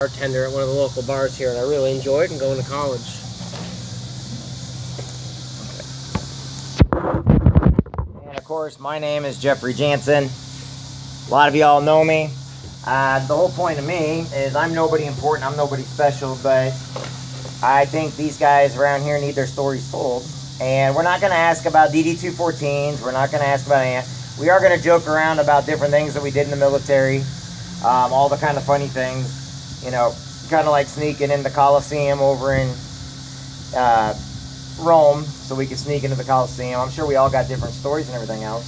Bartender at one of the local bars here, and I really enjoyed and going to college. And of course, my name is Jeffrey Jansen. A lot of y'all know me. The whole point of me is I'm nobody important, I'm nobody special, but I think these guys around here need their stories told. And we're not going to ask about DD-214s, we're not going to ask about ANT. We are going to joke around about different things that we did in the military, all the kind of funny things. You know, kind of like sneaking in the Coliseum over in Rome, so we could sneak into the Coliseum. I'm sure we all got different stories and everything else.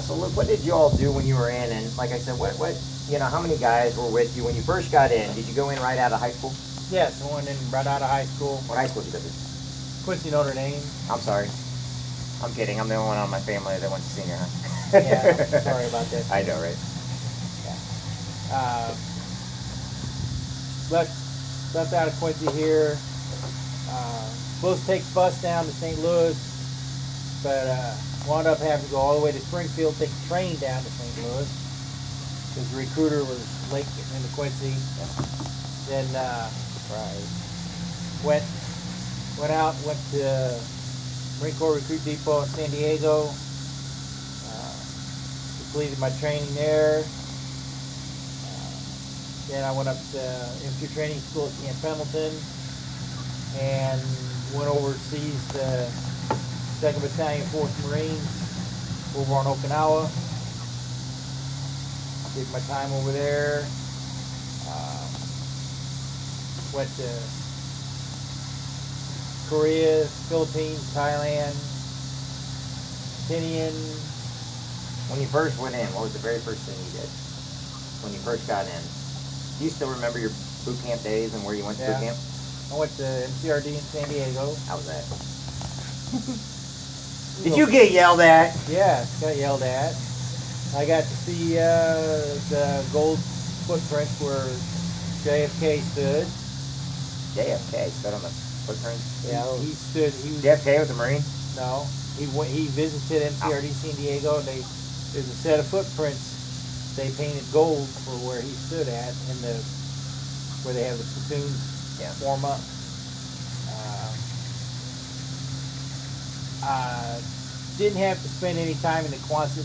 So look, what did you all do when you were in? And like I said, how many guys were with you when you first got in? Did you go in right out of high school? Yes, I went in right out of high school. What high school did you go to? Quincy, Notre Dame. I'm sorry. I'm kidding. I'm the only one on my family that went to senior high. Yeah, sorry about that. I know, right? Yeah. Left out of Quincy here. Supposed to take the bus down to St. Louis, but wound up having to go all the way to Springfield, take a train down to St. Louis because the recruiter was late getting into Quincy. Then went to Marine Corps Recruit Depot in San Diego. Completed my training there. Then I went up to infantry training school at Camp Pendleton and went overseas to 2nd Battalion, 4th Marines over on Okinawa. Did my time over there. Went to Korea, Philippines, Thailand, Tinian. When you first went in, what was the very first thing you did when you first got in? Do you still remember your boot camp days and where you went to boot camp? I went to MCRD in San Diego. How was that? Did you get yelled at? Yeah, got yelled at. I got to see the gold footprints where JFK stood. JFK stood on the footprints? Yeah, he stood. JFK was a Marine? No, he visited MCRD San Diego, and there's a set of footprints. They painted gold for where he stood at, in where they have the platoons form up. Didn't have to spend any time in the Quonset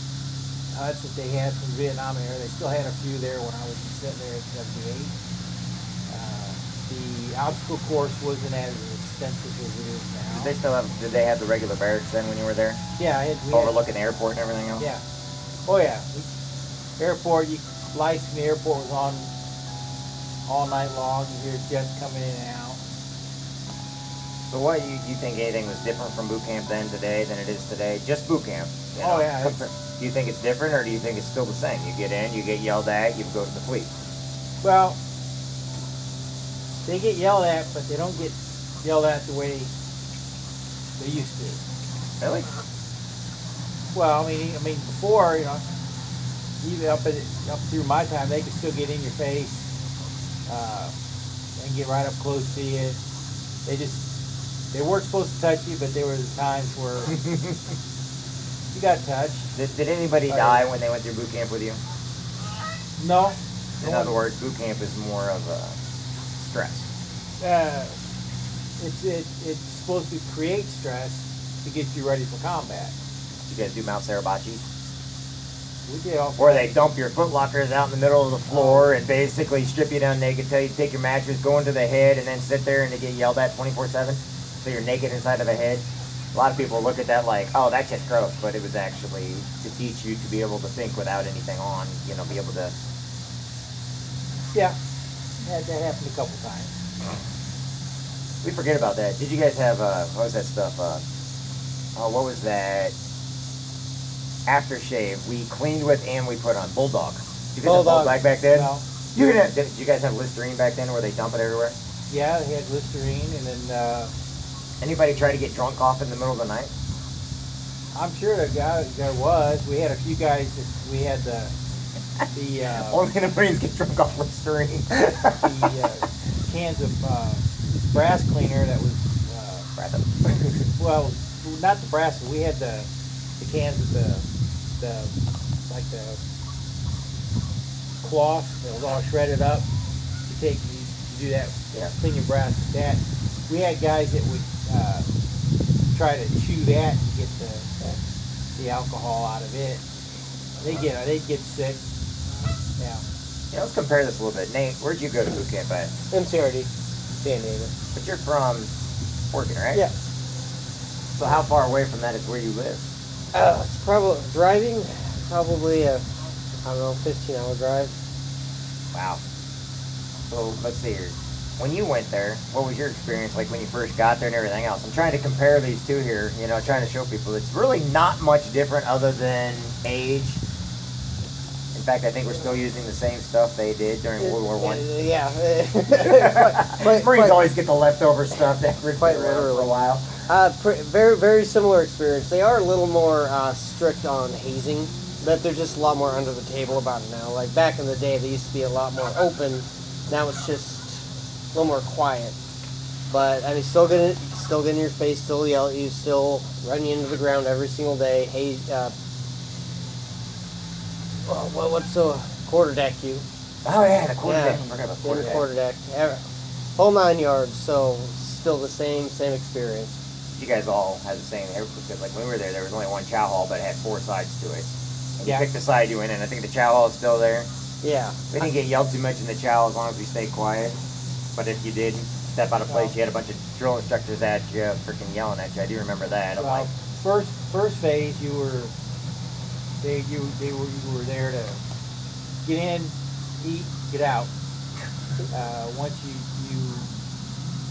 huts that they had from Vietnam era. They still had a few there when I was sitting there at 78. The obstacle course wasn't as extensive as it is now. Did they have the regular barracks then when you were there? Yeah. Overlooking the airport and everything else? Yeah. Oh yeah. Airport, lights from the airport was on all night long. You hear jets coming in and out. So what, you think anything was different from boot camp then today than it is today? Just boot camp? Oh yeah. Do you think it's different, or do you think it's still the same? You get in, you get yelled at, you go to the fleet. Well, they get yelled at, but they don't get yelled at the way they used to. Really? Well, I mean before, even up through my time, they could still get in your face and get right up close to you. They weren't supposed to touch you, but there were times where you got touched. Did anybody die when they went through boot camp with you? No. In other words, boot camp is more of a stress. It's supposed to create stress to get you ready for combat. You guys do Mount Sarabachi? We did all. Or they dump your foot lockers out in the middle of the floor and basically strip you down naked, tell you to take your mattress, go into the head, and then sit there and they get yelled at 24/7. So you're naked inside of a head. A lot of people look at that like, oh, that's just gross, but it was actually to teach you to be able to think without anything on, be able to... Yeah, that happened a couple times. We forget about that. Did you guys have, what was that stuff? What was that? Aftershave. We cleaned with and we put on. Bulldog. Did you guys have Bulldog back then? No. Did you guys have Listerine back then where they dump it everywhere? Yeah, they had Listerine, and then... Anybody try to get drunk off in the middle of the night? I'm sure there was. We had a few guys we had the only the Marines get drunk off Listerine. the cans of brass cleaner that was well, not the brass. We had the cans of the cloth that was all shredded up. You do that, Yeah. clean your brass with that. We had guys that would try to chew that and get the alcohol out of it. They'd get sick. Yeah. Yeah, let's compare this a little bit. Nate, where'd you go to boot camp at? MCRD, San Diego. But you're from Oregon, right? Yeah. So how far away from that is where you live? It's probably driving, probably a, I don't know, 15-hour drive. Wow. So let's see here. When you went there, what was your experience like when you first got there and everything else? I'm trying to compare these two here, you know, trying to show people it's really not much different other than age. In fact, I think we're still using the same stuff they did during World War One. Yeah. Marines always get the leftover stuff that we're Quite around for a literally. while. Very, very similar experience. They are a little more strict on hazing, but they're just a lot more under the table about it now. Like back in the day, they used to be a lot more open. Now it's just a little more quiet. But I mean, still get in your face, still yell at you, still run you into the ground every single day. Hey, what's the quarterdeck you? Oh yeah, the quarterdeck. Yeah, I forgot about in the quarterdeck. quarterdeck. Whole 9 yards. So still the same experience. You guys all had the same because like when we were there was only one chow hall, but it had 4 sides to it. And Yeah. you picked the side you went in. I think the chow hall is still there. Yeah. We didn't get yelled too much in the chow as long as we stayed quiet. But if you did step out of place, you had a bunch of drill instructors at you, freaking yelling at you. I do remember that. I'm like, First phase, you were there to get in, eat, get out. Once you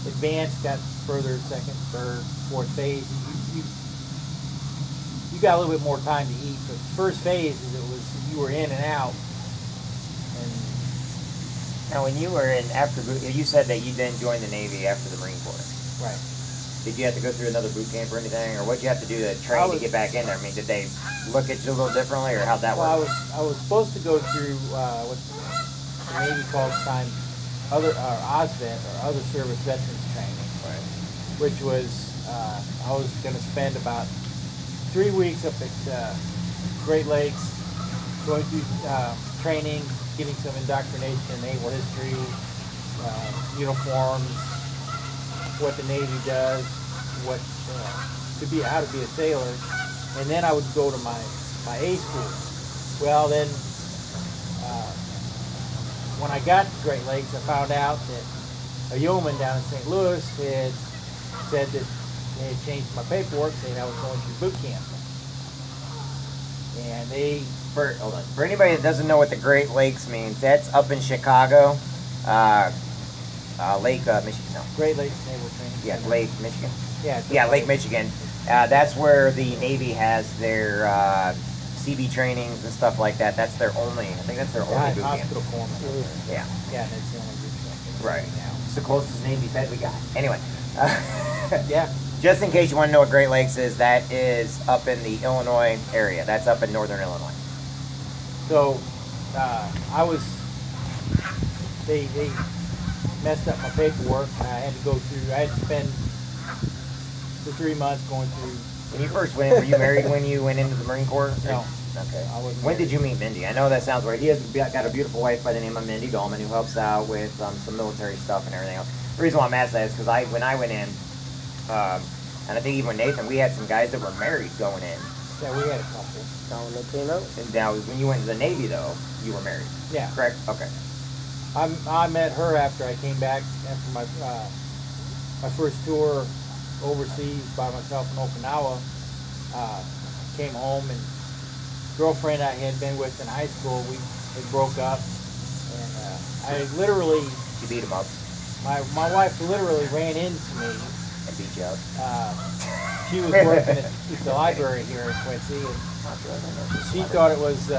advanced, got further, second, third, fourth phase, you got a little bit more time to eat. But the first phase you were in and out. And now when you were in after boot, you said that you then joined the Navy after the Marine Corps. right. Did you have to go through another boot camp or anything, or what did you have to do to train to get back in there? I mean, did they look at you a little differently, or how'd that Well, work? I was supposed to go through what the Navy calls time OSVET or other service veterans training, Right. which was I was going to spend about 3 weeks up at Great Lakes, going through training, getting some indoctrination in naval history, uniforms, what the Navy does, what how to be a sailor, and then I would go to my A school. Well, then when I got to Great Lakes, I found out that a yeoman down in St. Louis had said that they had changed my paperwork, saying I was going through boot camp, and Hold on. For anybody that doesn't know what the Great Lakes means, that's up in Chicago, Lake Michigan. No. Great Lakes Naval Training Yeah, Center. Lake Michigan. Yeah, it's Yeah, up Lake there. Michigan. That's where the Navy has their CB trainings and stuff like that. That's their only. I think that's their only boot camp. Hospital corpsman. Yeah. Yeah, that's the only boot camp Right. now. It's the closest Navy Fed we got. Anyway. Yeah. Just in case you want to know what Great Lakes is, that is up in the Illinois area. That's up in northern Illinois. So they messed up my paperwork, and I had to go through. I had to spend the 3 months going through. When you first went in, were you married when you went into the Marine Corps? No. Okay. I wasn't When married. did you meet Mindy? I know that sounds weird. He has got a beautiful wife by the name of Mindy Dolman who helps out with some military stuff and everything else. The reason why I'm asking that is because when I went in, and I think even with Nathan, we had some guys that were married going in. Yeah, we had a couple. Not when they came out. And now, when you went to the Navy, though, you were married. Yeah. Correct? Okay. I met her after I came back after my first tour overseas by myself in Okinawa. Came home, and girlfriend I had been with in high school, we broke up, and I literally, She beat him up my wife literally ran into me. and beat you up. She was working at the library here in Quincy, and she thought it was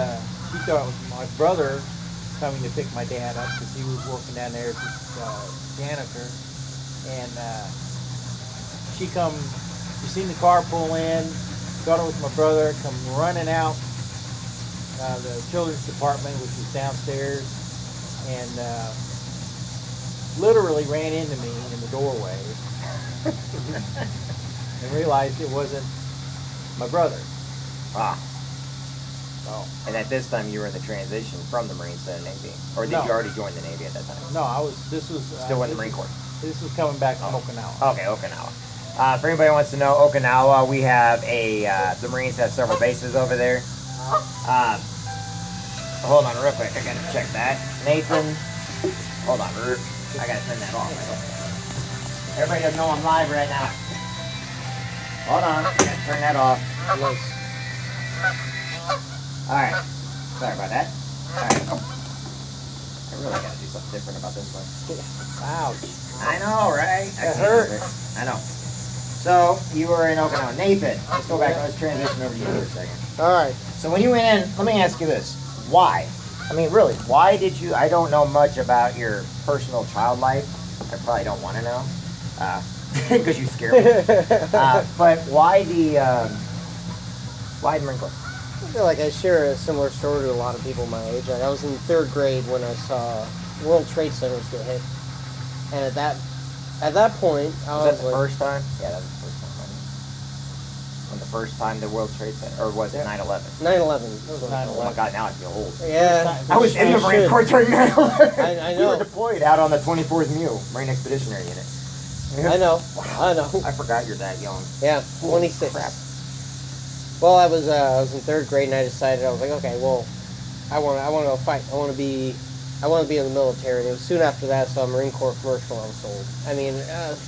my brother coming to pick my dad up because he was working down there as a janitor, and she seen the car pull in, thought it was my brother, come running out the children's department, which was downstairs, and literally ran into me in the doorway and realized it wasn't my brother. Ah. Oh. And at this time, you were in the transition from the Marines to the Navy, or did No. you already join the Navy at that time? No, this was Still in the Marine Corps. This was coming back from Okinawa. Okay, Okinawa. For anybody who wants to know, Okinawa, we have the Marines have several bases over there. Hold on real quick, I gotta check that. Nathan, hold on, I gotta turn that off. Everybody doesn't know I'm live right now. Hold on, I gotta turn that off. Alright, sorry about that. Alright, I really gotta do something different about this one. Ouch. I know, right? That hurt. I know. So, you were in Okinawa. Nathan, let's go back, let's transition over to you for a second. Alright. So when you went in, let me ask you this. Why? I mean, really, why did you, I don't know much about your personal child life. I probably don't want to know. Because you scare me. But why the Marine Corps? I feel like I share a similar story to a lot of people my age. Like I was in 3rd grade when I saw World Trade Centers get hit. And at that point, I was that the first time? Yeah, that was the first time. When the first time the World Trade Center, or was it 9/11? 9/11. Oh my God, now I feel old. Yeah. I was in the Marine Corps during 9/11. I know. We were deployed out on the 24th MEU, Marine Expeditionary Unit. I know. Wow. I know. I forgot you're that young. Yeah, 26. Crap. Well, I was in 3rd grade and I decided, I was like, okay, well, I want to go fight. I want to be in the military. And it was soon after that, so a Marine Corps commercial I was sold. I mean,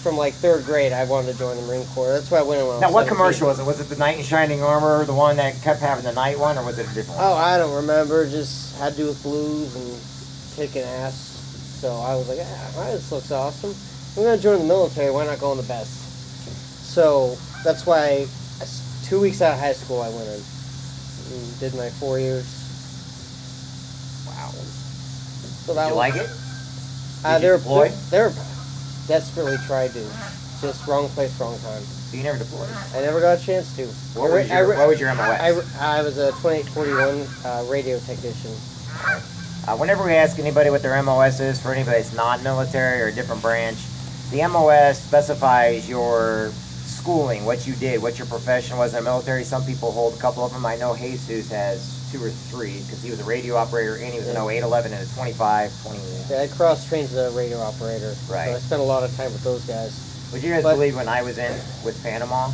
from like 3rd grade, I wanted to join the Marine Corps. That's why I went in when I was Now, what 17. commercial was it? Was it the Knight in Shining Armor, the one that kept having the night one, or was it a different one? Oh, I don't remember. Just had to do with blues and kicking ass. So I was like, this looks awesome. I'm going to join the military. Why not go in the best? So that's why 2 weeks out of high school, I went in and did my 4 years. Wow. So that Did you like it? They're desperately tried to. Just wrong place, wrong time. So you never deployed? I never got a chance to. What was your MOS? I was a 2841 radio technician. Whenever we ask anybody what their MOS is, for anybody that's not military or a different branch, the MOS specifies your schooling, what you did, what your profession was in the military. Some people hold a couple of them. I know Jesus has 2 or 3 because he was a radio operator and he was an 0811 and a 25, 20. Yeah, I cross-trained as a radio operator. Right. So I spent a lot of time with those guys. Would you guys believe when I was in with Panama,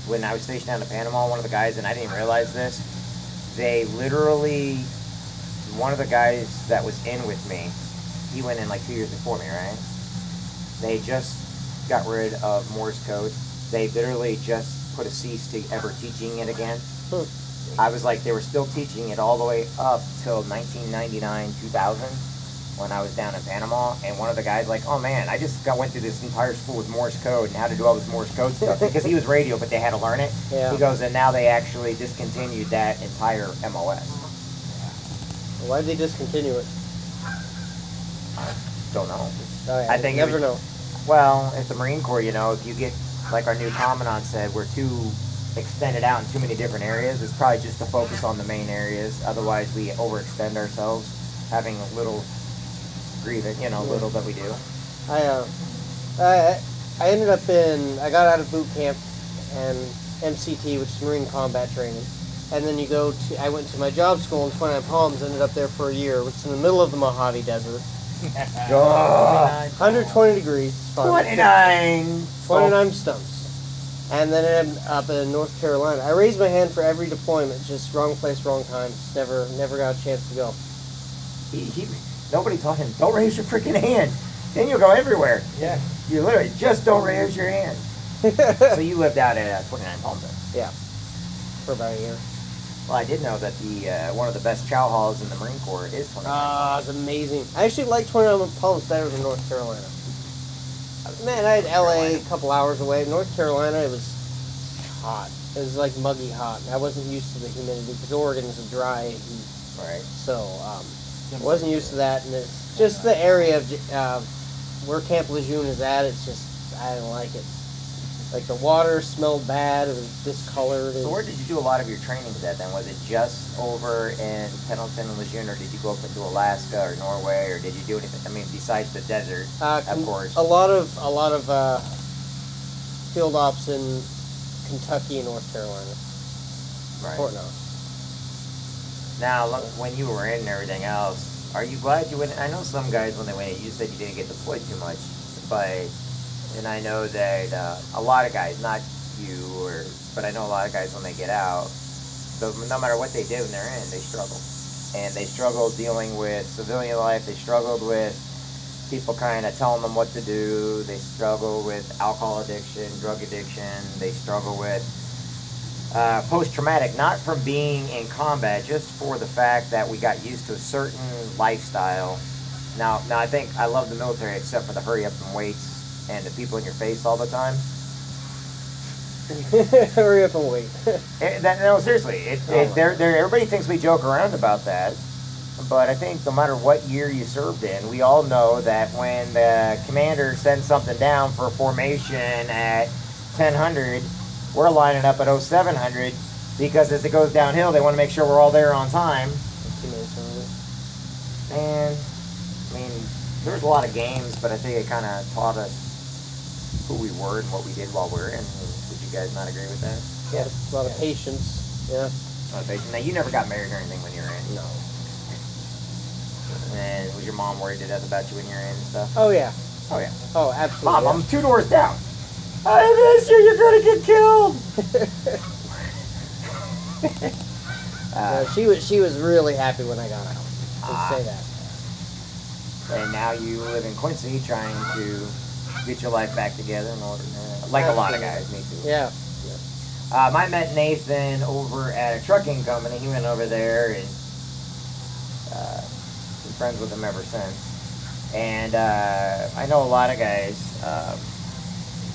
when I was stationed down in Panama, one of the guys, and I didn't even realize this, they literally, one of the guys that was in with me, he went in like 2 years before me, right? They just got rid of Morse code. They literally just put a cease to ever teaching it again. I was like, they were still teaching it all the way up till 1999, 2000, when I was down in Panama. And one of the guys like, oh man, I just went through this entire school with Morse code and how to do all this Morse code stuff because he was radio, but they had to learn it. Yeah. He goes, and now they actually discontinued that entire MOS. Why did they discontinue it? I don't know. Oh, yeah, I think you never know. Well, if the Marine Corps, you know, if you get, like our new commandant said, we're too extended out in too many different areas. It's probably just to focus on the main areas. Otherwise, we overextend ourselves, having a little grievance, you know, little that we do. I ended up I got out of boot camp and MCT, which is Marine Combat Training. And then I went to my job school in 29 Palms, ended up there for a year, which is in the middle of the Mojave Desert. 120 degrees. 29 stumps. And then I ended up in North Carolina. I raised my hand for every deployment, just wrong place, wrong time. Just never got a chance to go. Nobody taught him, don't raise your freaking hand. Then you'll go everywhere. Yeah. You literally just don't raise your hand. So you lived out at 29 Palms then? Yeah. For about a year. Well, I did know that one of the best chow halls in the Marine Corps is 29 Palms. It's amazing. I actually like 29 Palms better than North Carolina. Man, I had LA a couple hours away. North Carolina, it was hot. It was like muggy hot. I wasn't used to the humidity because Oregon is a dry heat. Right. So, I wasn't used to that. And it's just the area of where Camp Lejeune is at, it's just, I didn't like it. Like the water smelled bad, it was discolored. So where did you do a lot of your trainings at then? Was it just over in Pendleton and Lejeune, or did you go up into Alaska or Norway, or did you do anything, I mean, besides the desert, of course? A lot of field ops in Kentucky and North Carolina. Right. Fort Knox. Now, look, when you were in and everything else, are you glad you went? I know some guys when they went, you said you didn't get deployed too much, but and I know that a lot of guys, not you, but I know a lot of guys when they get out, no matter what they do when they're in, they struggle, and they struggle dealing with civilian life. They struggled with people kind of telling them what to do. They struggle with alcohol addiction, drug addiction. They struggle with post-traumatic, not from being in combat, just for the fact that we got used to a certain lifestyle. Now I think I love the military except for the hurry up and waits and the people in your face all the time. Hurry up and wait. No, seriously, everybody thinks we joke around about that. But I think no matter what year you served in, we all know that when the commander sends something down for a formation at 1000, we're lining up at 0700 because as it goes downhill, they want to make sure we're all there on time. 15 minutes early. And, I mean, there was a lot of games, but I think it kind of taught us who we were and what we did while we were in. Would you guys not agree with that? Yeah, a lot of patience. Yeah. A lot of patience. Now, you never got married or anything when you were in? No. And was your mom worried to death about you when you were in and stuff? Oh, yeah. Oh, yeah. Oh, absolutely. Mom, I'm 2 doors down. I miss you. You're going to get killed. She was really happy when I got out. Let's say that. And now you live in Quincy trying to get your life back together in order, like a lot of guys, me too. Yeah. I met Nathan over at a trucking company. He went over there and been friends with him ever since. And I know a lot of guys,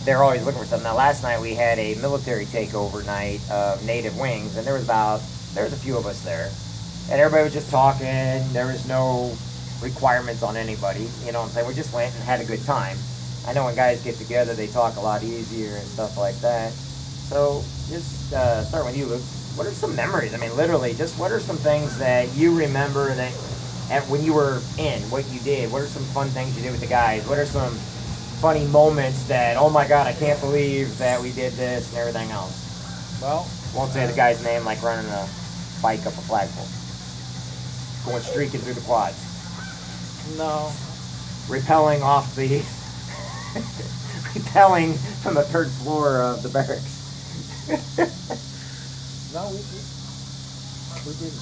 they're always looking for something. Now, last night we had a military takeover night of Native Wings, and there was a few of us there. And everybody was just talking. There was no requirements on anybody. You know what I'm saying? We just went and had a good time. I know when guys get together, they talk a lot easier and stuff like that. So just start with you, Luke. What are some memories? I mean, literally, just what are some things that you remember that when you were in, what you did? What are some fun things you did with the guys? What are some funny moments that, oh my God, I can't believe that we did this and everything else? Well, Won't say the guy's name, like running a bike up a flagpole. Going streaking through the quads. no. Repelling off the... repelling from the 3rd floor of the barracks. No, we didn't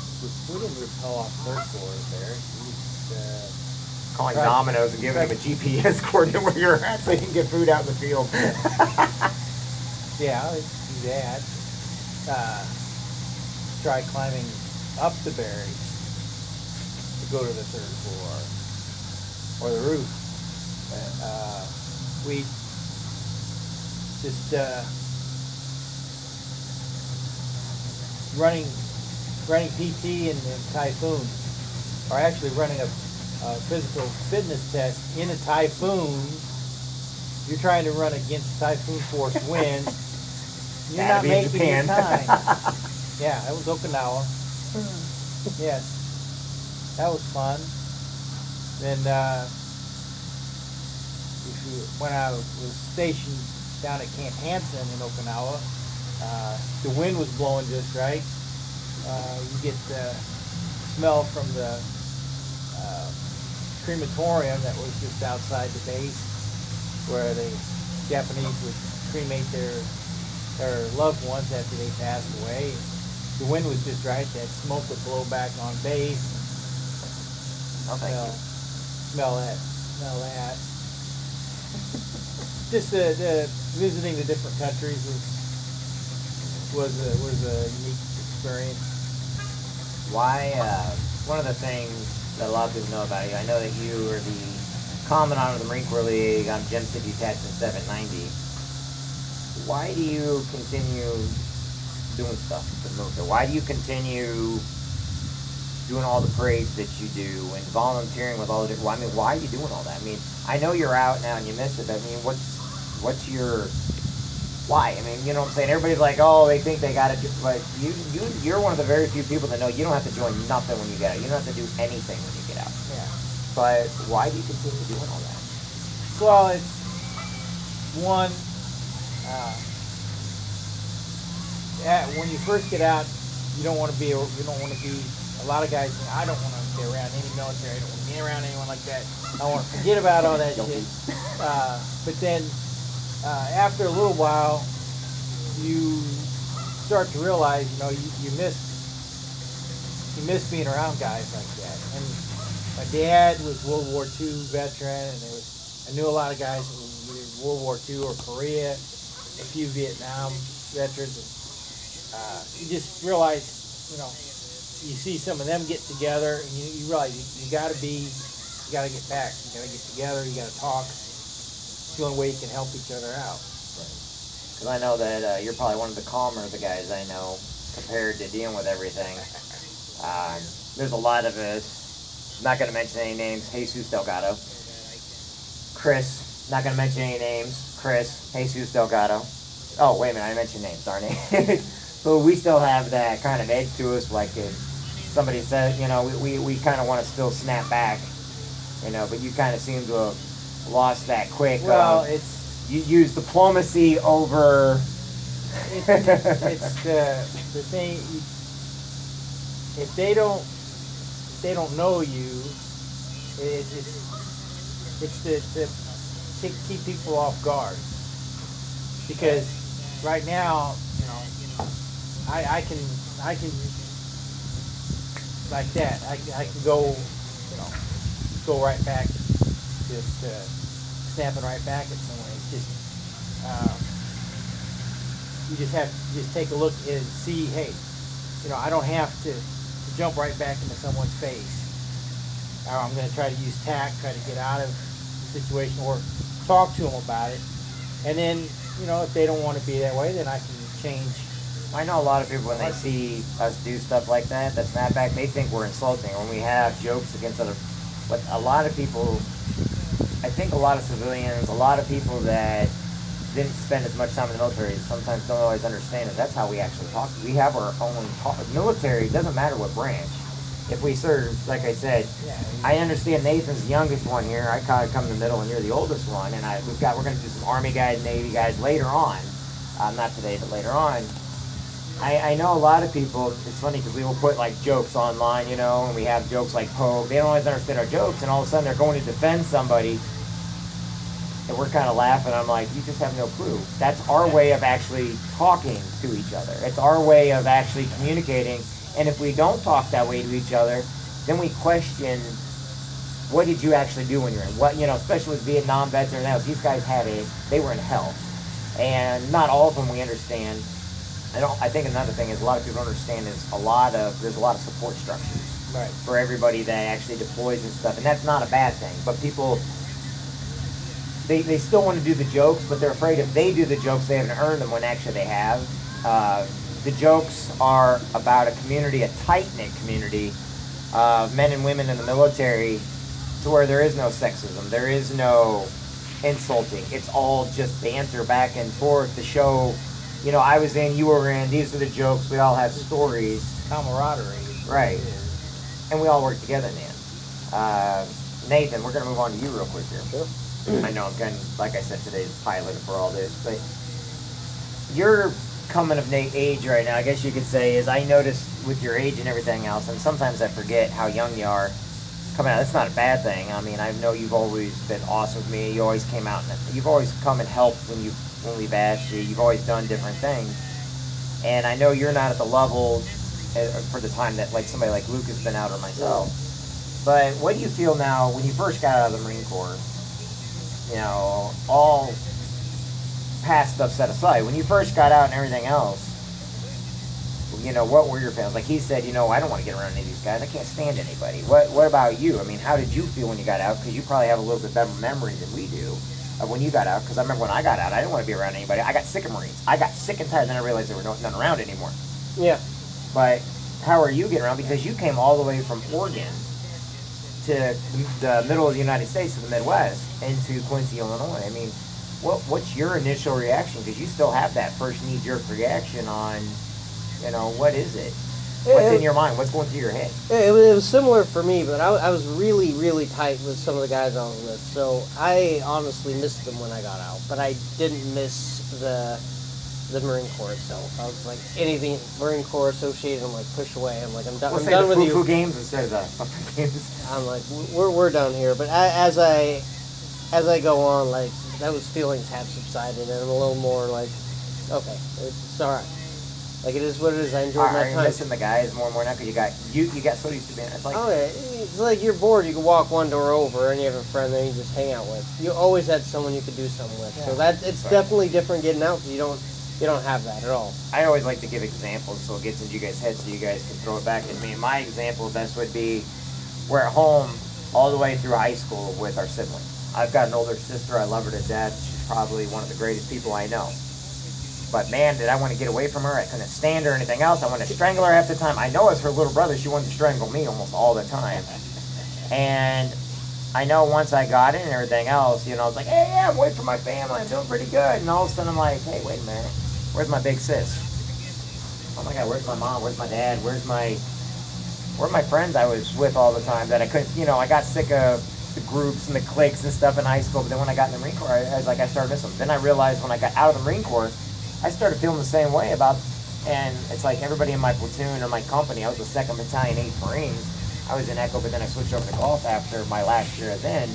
repel off 3rd floor there. We just, Calling Right. Domino's and giving him a GPS coordinate where you're at so you can get food out in the field. yeah, do that. Try climbing up the barracks to go to the 3rd floor or the roof. We just running PT in Typhoon, or actually running a physical fitness test in a typhoon. You're trying to run against typhoon force winds. You're not making your time. Yeah, that was Okinawa. Yes, that was fun. Then when I was stationed down at Camp Jansen in Okinawa, the wind was blowing just right. You get the smell from the crematorium that was just outside the base, where the Japanese would cremate their loved ones after they passed away. The wind was just right. That smoke would blow back on base. Oh, thank you. Smell that. Just the visiting the different countries was a unique experience. Why, one of the things that a lot of people know about you, I know that you are the Commandant of the Marine Corps League on Jansen Detachment 790. Why do you continue doing stuff with the military? Why do you continue doing all the parades that you do and volunteering with all the different, I mean, why are you doing all that? I mean, I know you're out now and you miss it, but I mean, what's your, why? I mean, you know what I'm saying? Everybody's like, oh, they think they gotta do, but you're one of the very few people that know you don't have to join nothing when you get out. You don't have to do anything when you get out. Yeah. But why do you continue doing all that? Well, it's one. When you first get out, you don't want to be a lot of guys think, I don't want to be around any military. I don't want to be around anyone like that. I want to forget about all that shit. But then after a little while, you start to realize, you know, you miss being around guys like that. And my dad was World War II veteran, and I knew a lot of guys that were either World War II or Korea, a few Vietnam veterans. And, you just realize, you know, you see some of them get together, and you realize you got to get back. You got to get together. You got to talk. It's the only way you can help each other out. Because I know that you're probably one of the calmer of the guys I know compared to dealing with everything. There's a lot of us, not going to mention any names, Jesus Delgado. Chris, not going to mention any names, Chris, Jesus Delgado. Oh, wait a minute, I mentioned names, darn it. But we still have that kind of edge to us, like if somebody said, you know, we kind of want to still snap back, you know, but you kind of seem to have lost that quick. Well, you use diplomacy over. It's the thing. If they don't know you, it's to keep people off guard. Because right now, you know, I can like that. I can go, you know, go right back to snapping right back at someone. It's just you just take a look and see, hey, you know, I don't have to jump right back into someone's face. Or I'm going to try to use tact, try to get out of the situation, or talk to them about it. And then, you know, if they don't want to be that way, then I can change. I know a lot of people, when they see us do stuff like that snap back, they think we're insulting. When we have jokes against other, but a lot of people, I think a lot of civilians, a lot of people that didn't spend as much time in the military sometimes don't always understand it. That's how we actually talk. We have our own talk. Military, doesn't matter what branch. If we serve, like I said, I understand Nathan's the youngest one here. I kind of come in the middle, and you're the oldest one. And we're going to do some Army guys, Navy guys later on. Not today, but later on. I know a lot of people. It's funny because we will put like jokes online, you know, and we have jokes like poke. They don't always understand our jokes, and all of a sudden they're going to defend somebody, and we're kind of laughing. I'm like, you just have no clue. That's our way of actually talking to each other. It's our way of actually communicating. And if we don't talk that way to each other, then we question, what did you actually do when you're in? What, you know, especially with Vietnam vets and everything else, these guys they were in hell. And not all of them we understand. I think another thing is a lot of people don't understand is there's a lot of support structures for everybody that actually deploys and stuff. And that's not a bad thing. But people, they still want to do the jokes, but they're afraid if they do the jokes, they haven't earned them when actually they have. The jokes are about a community, a tight-knit community of men and women in the military, to where there is no sexism, there is no insulting. It's all just banter back and forth to show, you know, I was in, you were in, these are the jokes, we all have stories. Camaraderie. Right. And we all work together, man. Nathan, we're going to move on to you real quick here. Sure. I know I'm kind of, like I said, today's pilot for all this, but you're coming of age right now, I guess you could say, is I noticed with your age and everything else, and sometimes I forget how young you are coming out. That's not a bad thing. I mean, I know you've always been awesome with me. You always came out, and you've always come and helped when we've asked you. You've always done different things. And I know you're not at the level for the time that like somebody like Luke has been out, or myself. But what do you feel now when you first got out of the Marine Corps? You know, all past stuff set aside, when you first got out and everything else, you know, what were your feelings? Like he said, you know, I don't want to get around any of these guys. I can't stand anybody. What about you? I mean, how did you feel when you got out? Because you probably have a little bit better memory than we do of when you got out. Because I remember when I got out, I didn't want to be around anybody. I got sick of Marines. I got sick and tired, and then I realized there were none around anymore. Yeah. But how are you getting around? Because you came all the way from Oregon to the middle of the United States, to the Midwest, into Quincy, Illinois. I mean, what's your initial reaction? Because you still have that first knee-jerk reaction on, you know, what is it? What's in your mind? What's going through your head? It was similar for me, but I was really, really tight with some of the guys I was with. So I honestly missed them when I got out, but I didn't miss the the Marine Corps itself. I was like, anything Marine Corps associated, I'm like, push away. I'm like, I'm done. We'll I'm say done the with you. foo-foo games instead of the fucking games. I'm like, we're done here. But as I go on, like, those feelings have subsided, and I'm a little more like, okay, it's all right. Like, it is what it is. I enjoyed my Are you time. missing the guys more and more now? Because you got so used to being. It's like, Oh yeah, it's like you're bored. You can walk one door over, and you have a friend that you just hang out with. You always had someone you could do something with. Yeah. So it's definitely different getting out. Because you don't have that at all. I always like to give examples so it gets into you guys' heads so you guys can throw it back at me. My example best would be we're at home all the way through high school with our siblings. I've got an older sister. I love her to death. She's probably one of the greatest people I know. But man, did I want to get away from her. I couldn't stand her or anything else. I wanted to strangle her half the time. I know as her little brother, she wanted to strangle me almost all the time. And I know once I got in and everything else, I was like, hey, yeah, I'm away from my family. I'm doing pretty good. And all of a sudden I'm like, hey, wait a minute. Where's my big sis? Oh my God, where's my mom? Where's my dad? Where are my friends I was with all the time that I couldn't, I got sick of the groups and the cliques and stuff in high school. But then when I got in the Marine Corps, I was like, I started missing them. Then I realized when I got out of the Marine Corps, I started feeling the same way and it's like everybody in my platoon or my company, I was the 2nd Battalion, 8th Marines. I was in Echo, but then I switched over to Golf after my last year as in.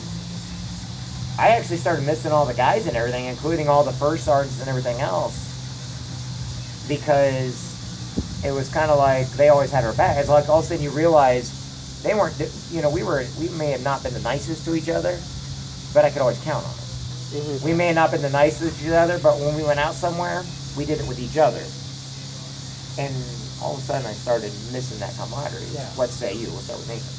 I actually started missing all the guys and everything, including all the first sergeants and everything else, because it was kind of like they always had our back. It's like all of a sudden you realize they weren't, we may have not been the nicest to each other, but I could always count on it. We may have not been the nicest to each other, but when we went out somewhere, we did it with each other. And all of a sudden, I started missing that camaraderie. Yeah. Let's say you. We'll start with Nathan.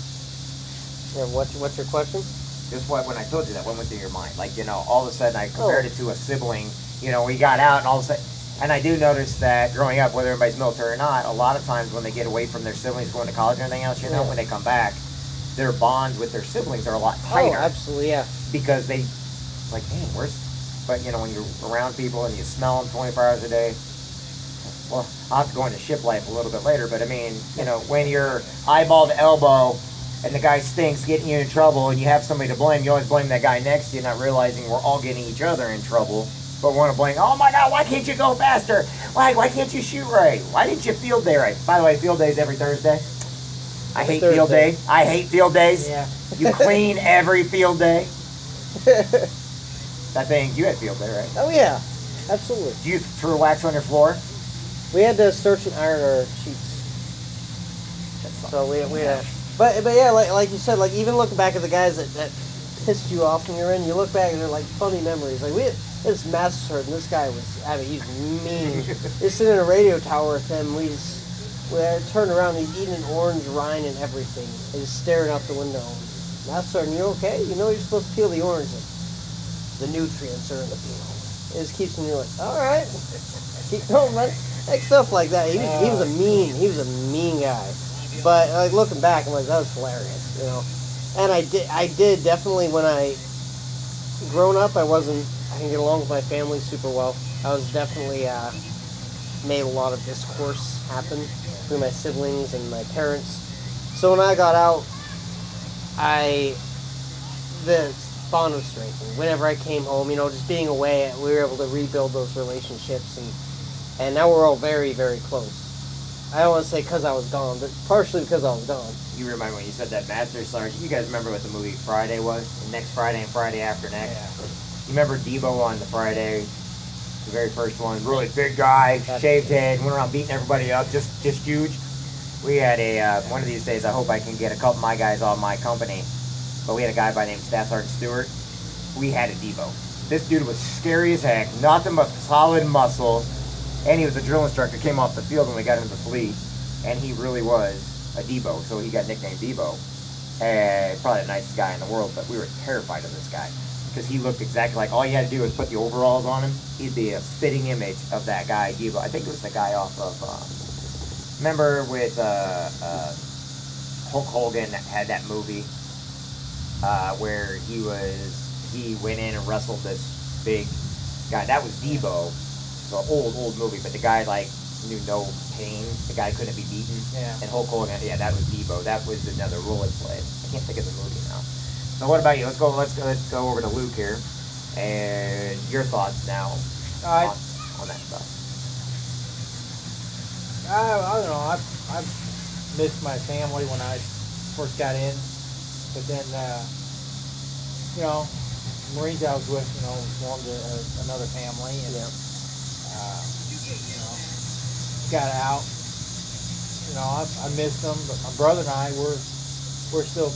Yeah, what's your question? Just when I told you that, what went through your mind? Like, all of a sudden, I compared it to a sibling. We got out, and all of a sudden, and I do notice that growing up, whether everybody's military or not, a lot of times when they get away from their siblings, going to college and everything else, when they come back, their bonds with their siblings are a lot tighter. Oh, absolutely, yeah. Because they, like, man, but when you're around people and you smell them 24 hours a day, well, I'll have to go into ship life a little bit later, but I mean, when you're eyeball to elbow and the guy stinks getting you in trouble and you have somebody to blame, you always blame that guy next to you, not realizing we're all getting each other in trouble, but want to blame, oh my God, why can't you go faster? Why can't you shoot right? Why didn't you field day right? By the way, field day is every Thursday. I hate field day. I hate field days. Yeah. You clean every field day. I think you had field day, right? Oh yeah, absolutely. Do you use Turtle Wax on your floor? We had to search and iron our sheets. So we had, but yeah, like you said, like even looking back at the guys that pissed you off when you're in, you look back and they're like funny memories. Like we had this master sergeant, this guy he's mean. Just sitting in a radio tower with him, we turned around, he's eating an orange rind and everything. He's staring out the window. Master sergeant, you okay? You're supposed to peel the orange. The nutrients are in the peel. It just keeps me like, all right, keep going, man. Like stuff like that. He was a mean guy. But like looking back, I'm like, that was hilarious, And I did definitely when I grown up, I didn't get along with my family super well. I was definitely made a lot of discourse happen between my siblings and my parents. So when I got out, the bond was strengthened. Whenever I came home, just being away, we were able to rebuild those relationships, and now we're all very, very close. I don't want to say because I was gone, but partially because I was gone. You remind me when you said that Master Sergeant. You guys remember what the movie Friday was? And Next Friday and Friday After Next? Yeah. You remember Debo on the Friday, the very first one? Really big guy, shaved head, went around beating everybody up, just huge. We had one of these days, I hope I can get a couple of my guys on my company, but we had a guy by the name of Staff Sergeant Stewart. We had a Debo. This dude was scary as heck, nothing but solid muscle. And he was a drill instructor, came off the field when we got into the fleet, and he really was a Debo, so he got nicknamed Debo. And probably the nicest guy in the world, but we were terrified of this guy because he looked exactly like, all you had to do was put the overalls on him. He'd be a spitting image of that guy, Debo. I think it was the guy off of, remember with Hulk Hogan had that movie where he went in and wrestled this big guy. That was Debo. It's an old movie, but the guy knew no pain. The guy couldn't be beaten. Yeah. And Hulk Hogan, that was Debo. That was another role he played. I can't think of the movie now. So what about you? Let's go over to Luke here, and your thoughts now on that stuff. I don't know. I missed my family when I first got in, but then you know, Marines I was with, you know, formed another family, and Yeah. you know, got out. You know, I missed them, but my brother and I we're still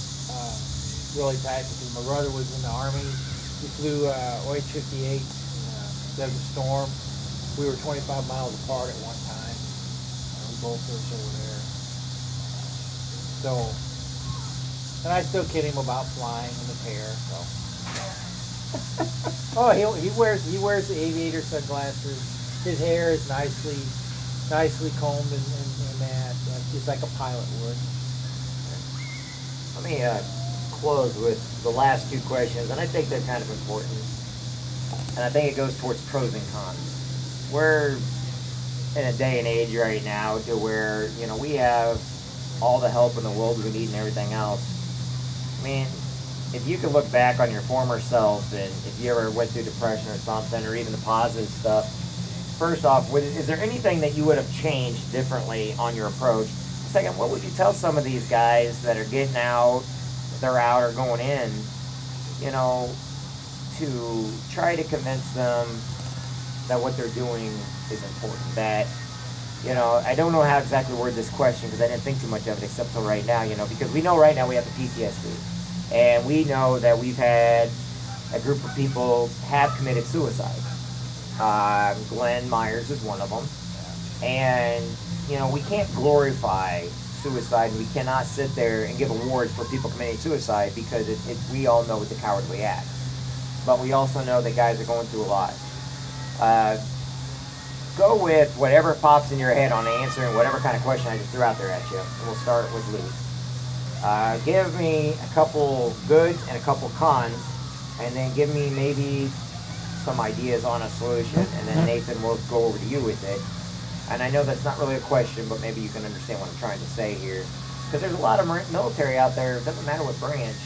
really tight because my brother was in the Army. He flew OH-58 in Desert Storm. We were 25 miles apart at one time. We both served over there. So, and I still kid him about flying and his hair. So, oh, he wears the aviator sunglasses. His hair is nicely combed and that, just like a pilot would. Let me close with the last two questions, and I think they're kind of important. And I think it goes towards pros and cons. We're in a day and age right now to where, you know, we have all the help in the world we need and everything else. I mean, if you could look back on your former self, and if you ever went through depression or something, or even the positive stuff, first off, is there anything that you would have changed differently on your approach? Second, what would you tell some of these guys that are getting out, they're out or going in, you know, to try to convince them that what they're doing is important? That, you know, I don't know how exactly to word this question because I didn't think too much of it except till right now, you know, because we know right now we have the PTSD. And we know that we've had a group of people have committed suicide. Glenn Myers is one of them. And, you know, we can't glorify suicide, and we cannot sit there and give awards for people committing suicide because we all know it's a cowardly act. But we also know that guys are going through a lot. Go with whatever pops in your head on answering whatever kind of question I just threw out there at you. And we'll start with Lou. Give me a couple goods and a couple cons, and then give me maybe some ideas on a solution, and then Nathan will go over to you with it. And I know that's not really a question, but maybe you can understand what I'm trying to say here. Because there's a lot of military out there, it doesn't matter what branch,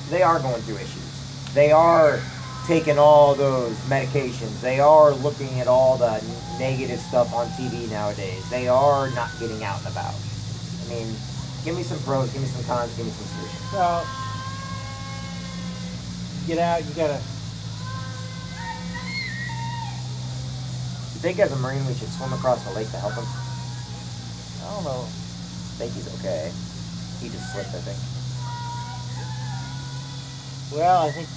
they are going through issues. They are taking all those medications. They are looking at all the negative stuff on TV nowadays. They are not getting out and about. I mean, give me some pros, give me some cons, give me some solutions. So, get out, you gotta. You think as a Marine we should swim across the lake to help him? I don't know. I think he's okay. He just slipped, I think. Well, I think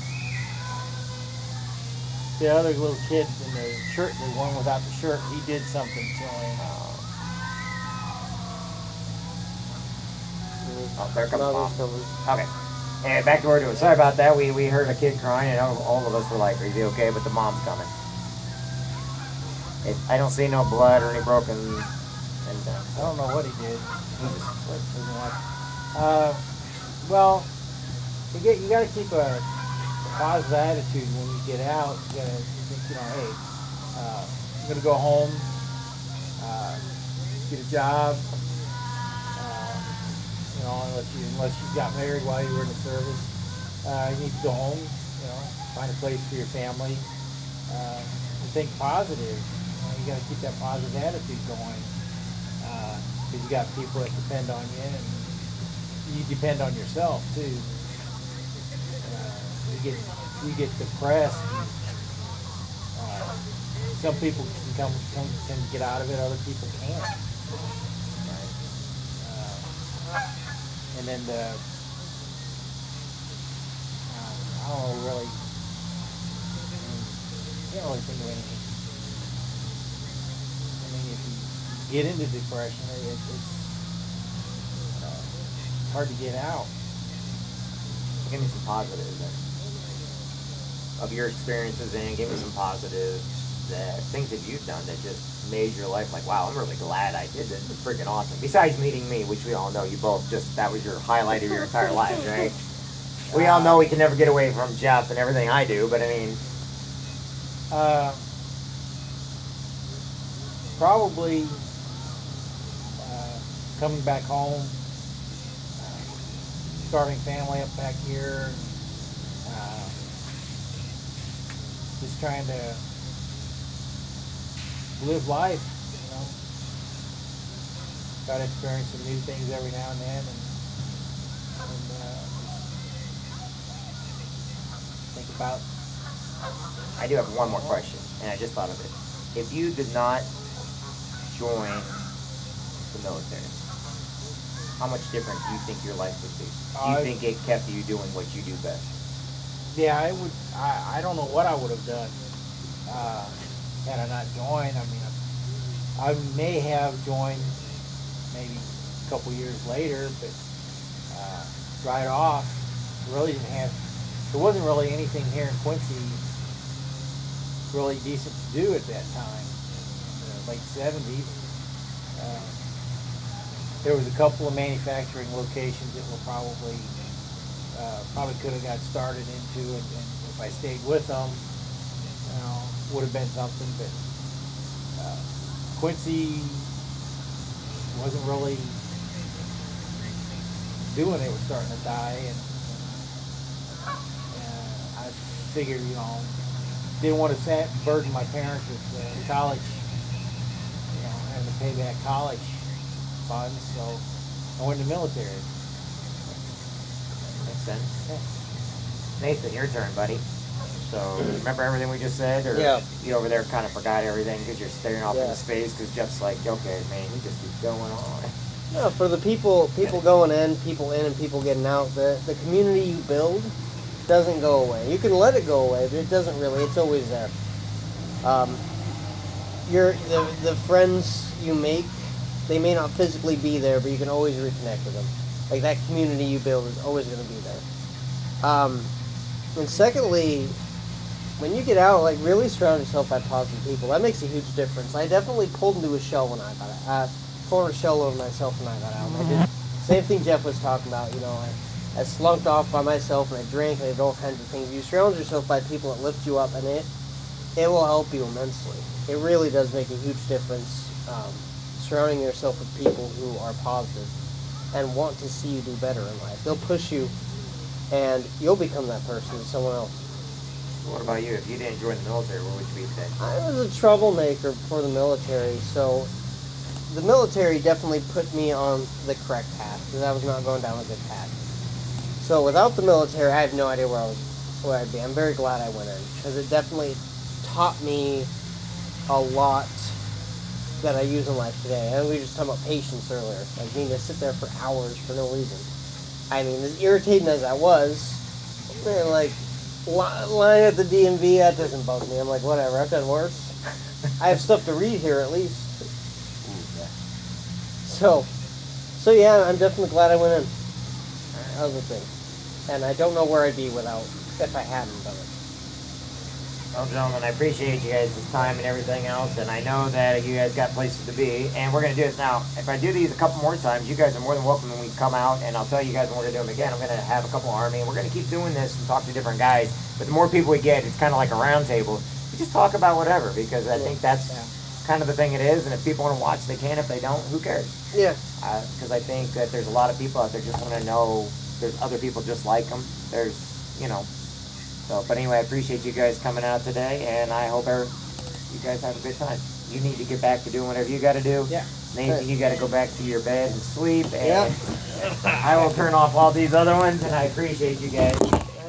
the other little kid in the shirt, the one without the shirt, he did something to him. Oh, there comes No, Mom. there's coming. Okay. And back to where we're doing. Sorry about that. We heard a kid crying, and all of us were like, "Are you okay?" But the mom's coming. I don't see no blood or any broken. I don't know what he did. He just slipped. Well, you got to keep a positive attitude when you get out. You got to think, you know, hey, I'm going to go home, get a job. You know, unless you got married while you were in the service, you need to go home. You know, find a place for your family. And think positive. You got to keep that positive attitude going. Because you got people that depend on you, and you depend on yourself too. You get depressed. Some people can get out of it, other people can't. And then I don't know really. I can't really think of anything. I mean, if you get into depression, it's hard to get out. Give me some positives then, of your experiences, and give me some positives, that things that you've done that just made your life like, wow, I'm really glad I did this. It's freaking awesome. Besides meeting me, which we all know you both that was your highlight of your entire life, right? We all know we can never get away from Jeff and everything I do, but I mean, probably coming back home, starting family up back here, just trying to live life, you know. try to experience some new things every now and then, and think about. I do have one more question, and I just thought of it. If you did not join the military, how much different do you think your life would be? Do you think it kept you doing what you do best? Yeah, I would. I don't know what I would have done had I not joined. I mean, I may have joined maybe a couple years later, but right off, really didn't have. There wasn't really anything here in Quincy really decent to do at that time. In the late '70s, there was a couple of manufacturing locations that were probably could have got started into, and if I stayed with them, would have been something. But Quincy wasn't really doing it. It was starting to die, and I figured, didn't want to burden my parents with college, having to pay back college funds, so I went in the military. Makes sense. Yeah. Nathan, your turn, buddy. So, remember everything we just said? Or Yeah. you over there kind of forgot everything because you're staring off Yeah. into space? Because Jeff's like, okay, man, we just keep going on. No, for the people going in, people in, and people getting out, the community you build doesn't go away. You can let it go away, but it doesn't really. It's always there. The friends you make, they may not physically be there, but you can always reconnect with them. Like, that community you build is always going to be there. And secondly, when you get out, like, really surround yourself by positive people. That makes a huge difference. I definitely pulled into a shell when I got out. Formed a shell over myself when I got out. I did same thing Jeff was talking about. I slunked off by myself, and I drank, and I did all kinds of things. You surround yourself by people that lift you up, and it will help you immensely. It really does make a huge difference. Surrounding yourself with people who are positive and want to see you do better in life. They'll push you, and you'll become that person to someone else. What about you? If you didn't join the military, where would you be today? I was a troublemaker for the military, so the military definitely put me on the correct path, because I was not going down a good path. So without the military, I have no idea where I'd be. I'm very glad I went in, because it definitely taught me a lot that I use in life today. And we were just talking about patience earlier. Like, being to sit there for hours for no reason. I mean, as irritating as I was, man, like, lying at the DMV, that doesn't bug me. I'm like, whatever, I've done worse. I have stuff to read here, at least. So yeah, I'm definitely glad I went in. That was the thing. And I don't know where I'd be if I hadn't done it. Well, gentlemen, I appreciate you guys' time and everything else, and I know that you guys got places to be, and we're going to do this now. If I do these a couple more times, you guys are more than welcome when we come out, and I'll tell you guys when we're going to do them again. I'm going to have a couple Army, and we're going to keep doing this and talk to different guys. But the more people we get, it's kind of like a round table. We just talk about whatever, because I think that's kind of the thing it is, and if people want to watch, they can. If they don't, who cares? Yeah. Because I think that there's a lot of people out there just want to know there's other people just like them. There's, So, but anyway, I appreciate you guys coming out today, and I hope you guys have a good time. You need to get back to doing whatever you got to do. Yeah. Nathan, you got to go back to your bed and sleep, and I will turn off all these other ones, and I appreciate you guys.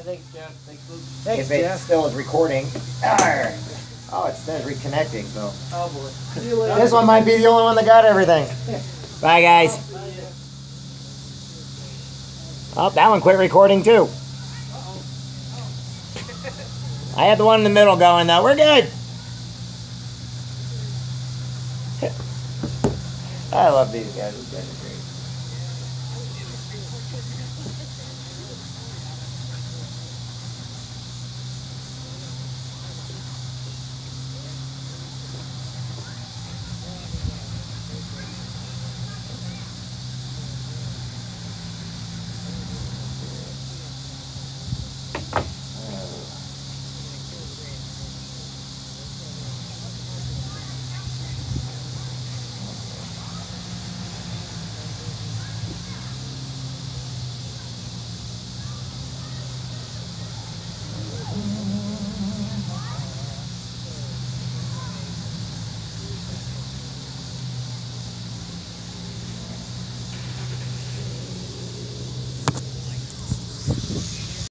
Thanks, Jeff. Thanks, Luke. Thanks, If it Jeff. still is recording. Arr. Oh, it says reconnecting, so. Oh, boy. See you later. This one might be the only one that got everything. Bye, guys. Oh, that one quit recording, too. I had the one in the middle going, though. We're good. I love these guys.